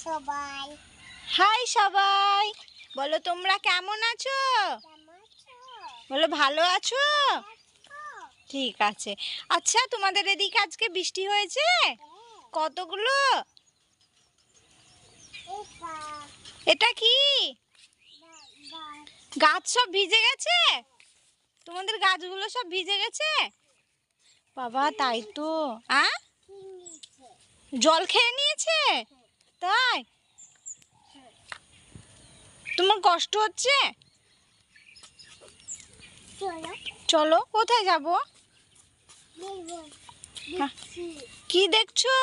সবাই হাই সবাই, বলো তোমরা কেমন আছো? বলো ভালো আছো? ঠিক আছে। আচ্ছা, তোমাদের এদিকে আজকে বৃষ্টি হয়েছে? কতগুলো? এটা কি গাছ সব ভিজে গেছে? তোমাদের গাছগুলো সব ভিজে গেছে? বাবা, তাই তো। জল খেয়ে নিয়েছে? তাই? তোমার কষ্ট হচ্ছে? চলো, কোথায় যাব? কি দেখছো?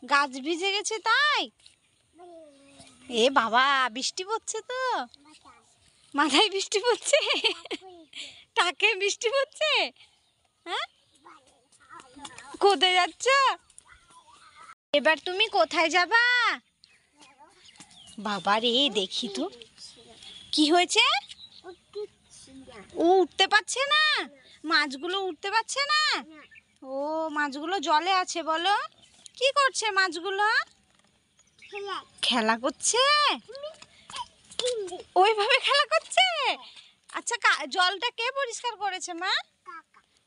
গাছ ভিজে গেছে তাই? এ বাবা, বৃষ্টি পড়ছে তো। মাথায় বৃষ্টি পড়ছে? টাকে বৃষ্টি পড়ছে? হ্যাঁ, কোথায় যাচ্ছ? এবার তুমি কোথায় যাবা? বাবা রে, দেখি তো কি হয়েছে। ও উঠতে পারছে না? মাছগুলো উঠতে পারছে না? ও, মাছগুলো জলে আছে। বলো, কি করছে মাছগুলো? খেলা করছে? ওইভাবে খেলা করছে? আচ্ছা, জলটা কে পরিষ্কার করেছে মা?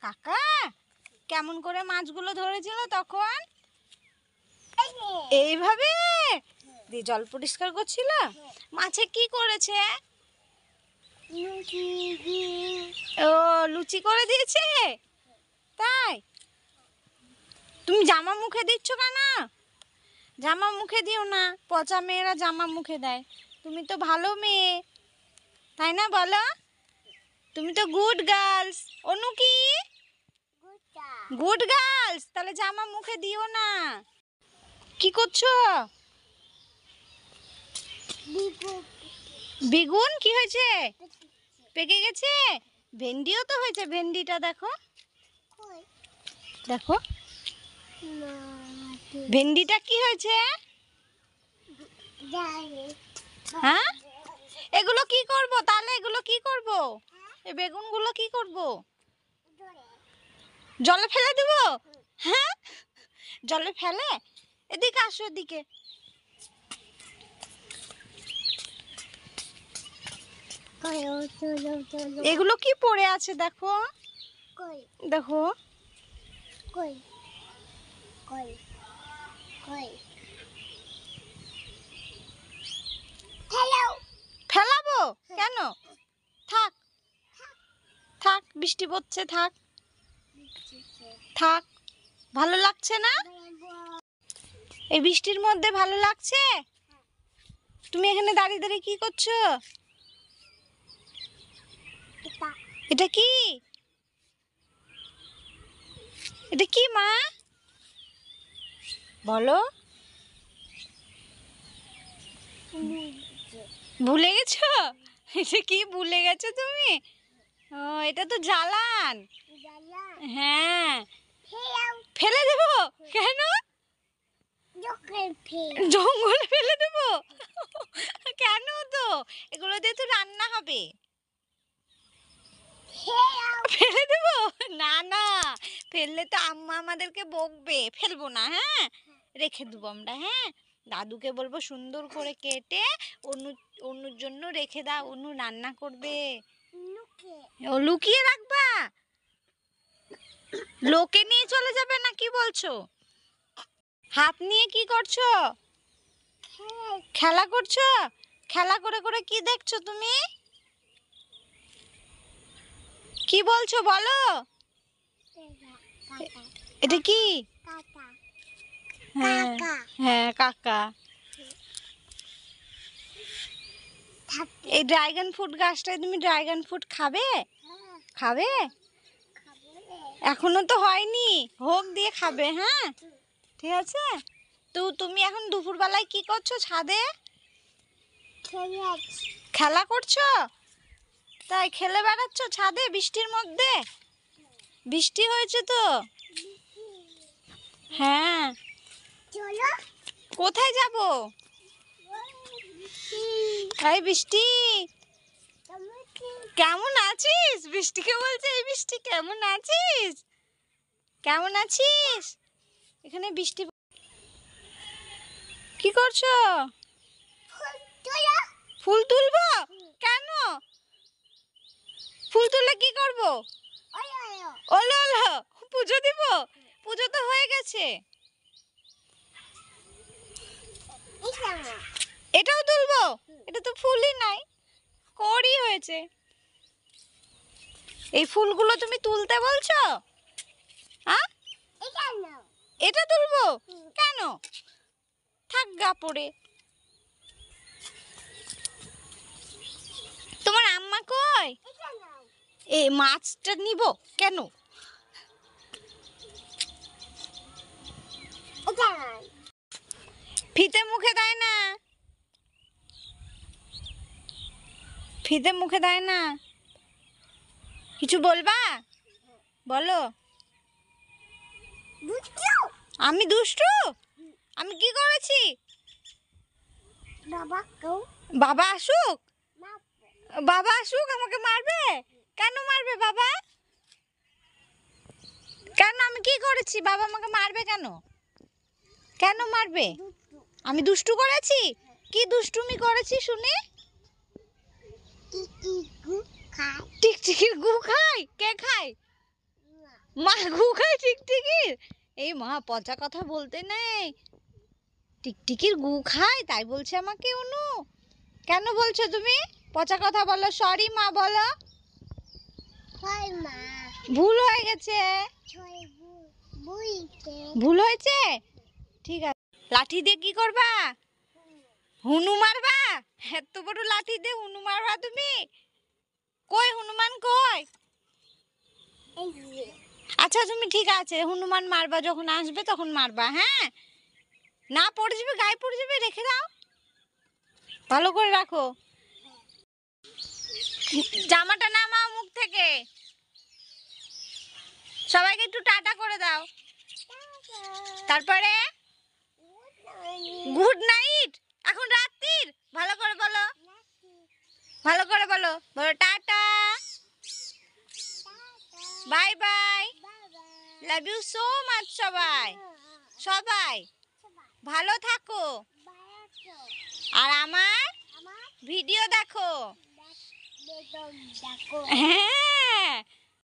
কাকা। কেমন করে মাছগুলো ধরেছিল তখন? এইভাবে দিয়ে জল পরিষ্কার করছিল। মাছে কি করেছে? ও, লুচি করে দিয়েছে তাই? তুমি জামা মুখে দিচ্ছ কেন? জামা মুখে দিও না, পচা মেয়েরা জামা মুখে দেয়। তুমি তো ভালো মেয়ে, তাই না? বলো, তুমি তো গুড গার্লস। অনু কি গুড গার্লস? তাহলে জামা মুখে দিও না। কি করছো? বেগুন কি হয়েছে? পেকে গেছে? ভেন্ডিও তো হয়েছে। ভেন্ডিটা দেখো, দেখো ভেন্ডিটা কি হয়েছে? হ্যাঁ, এগুলো কি করব তাহলে? এগুলো কি করব? এই বেগুনগুলো কি করব? জলে ফেলে দেব? হ্যাঁ, জলে ফেলে? এদিকে আসো, এদিকে। এগুলো কি পড়ে আছে দেখো, দেখো। ফেলাবো কেন? থাক থাক, বৃষ্টি পড়ছে, থাক থাক। ভালো লাগছে না? এই বৃষ্টির মধ্যে ভালো লাগছে? তুমি এখানে দাঁড়িয়ে দাঁড়িয়ে কি করছো? এটা কি? এটা কি মা? বলো। ভুলে গেছো? এটা কি ভুলে গেছো তুমি? ও, এটা তো জ্বালান। হ্যাঁ, ফেলে দেবো কেন? জঙ্গলে ফেলে দেবো কেন? তো এগুলো দিয়ে তো রান্না হবে। ফেলে দেবো? না না, ফেললে তো আম্মা আমাদেরকে বকবে। ফেলবো না, হ্যাঁ, রেখে দেবো আমরা। হ্যাঁ, দাদুকে বলবো সুন্দর করে কেটে অনুর জন্য রেখে দাও, অনু রান্না করবে। ও, লুকিয়ে রাখবা? লোকে নিয়ে চলে যাবে না কি বলছো? হাত নিয়ে কি করছো? খেলা করছো? খেলা করে করে কি দেখছো তুমি? কি বলছো বলো? এটা কি? হ্যাঁ হ্যাঁ, কাকা। এই ড্রাগন ফ্রুট গাছটায় তুমি ড্রাগন ফ্রুট খাবে? খাবে? এখনো তো হয়নি, হোক দিয়ে খাবে। হ্যাঁ, ঠিক আছে। তো তুমি এখন দুপুরবেলায় কি করছো? ছাদে খেলা করছো? তাই খেলে বেড়াচ্ছ ছাদে বৃষ্টির মধ্যে? বৃষ্টি হয়েছে তো। হ্যাঁ, কোথায় যাব? এই বৃষ্টি, কেমন আছিস? বৃষ্টিকে বলছে, এই বৃষ্টি কেমন আছিস? কেমন আছিস? এখানে বৃষ্টি কি করছো? ফুল তুলবো? কেন? ফুল তুললে কি করবো? ওলো ওলো পুজো দিব? পুজো তো হয়ে গেছে। এটাও তুলবো? এটা তো ফুলই নাই, কড়ি হয়েছে। এই ফুলগুলো তুমি তুলতে বলছো? হ্যাঁ, এটা তুলবো? কেন? থাক গা পড়ে। তোমার আম্মা কই? এই মাছটা নিব কেন? ফিতে মুখে দেয় না, ফিতে মুখে দেয় না। কিছু বলবা? বলো। আমি দুষ্টু? আমি কি করেছি? বাবা আসুক, বাবা আসুক আমাকে মারবে? কেন মারবে বাবা? কেন, আমি কি করেছি? বাবা আমাকে মারবে কেন? কেন মারবে? আমি দুষ্টু করেছি? কি দুষ্টুমি করেছি শুনি? টিকটিকির গু খাই? কে খায়? মা গু খায় টিকটিকির? এই মা, পচা কথা বলতে নেই। টিকটিকির গু খায় তাই বলছে আমাকে অনু? কেন বলছো তুমি পচা কথা? বলো সরি মা, বলো। ভুল হয়ে গেছে। ভুল হয়েছে, ঠিক আছে। লাঠি দিয়ে কি করবা? হুনু মারবা? এত বড় লাঠি দিয়ে হুনু মারবা তুমি? কই হনুমান কই? আচ্ছা তুমি ঠিক আছে, হনুমান মারবা যখন আসবে তখন মারবা, হ্যাঁ? না পড়ে যাবে, গায়ে পড়ে যাবে, রেখে দাও, ভালো করে রাখো। জামাটা নামাও মুখ থেকে, সবাইকে একটু টাটা করে দাও। তারপরে গুড নাইট। এখন রাত্রির, ভালো করে বলো, ভালো করে বলো, বলো tata, bye bye, love you so much. সবাই সবাই ভালো থাকো, আর আমার ভিডিও দেখো। হ্যাঁ।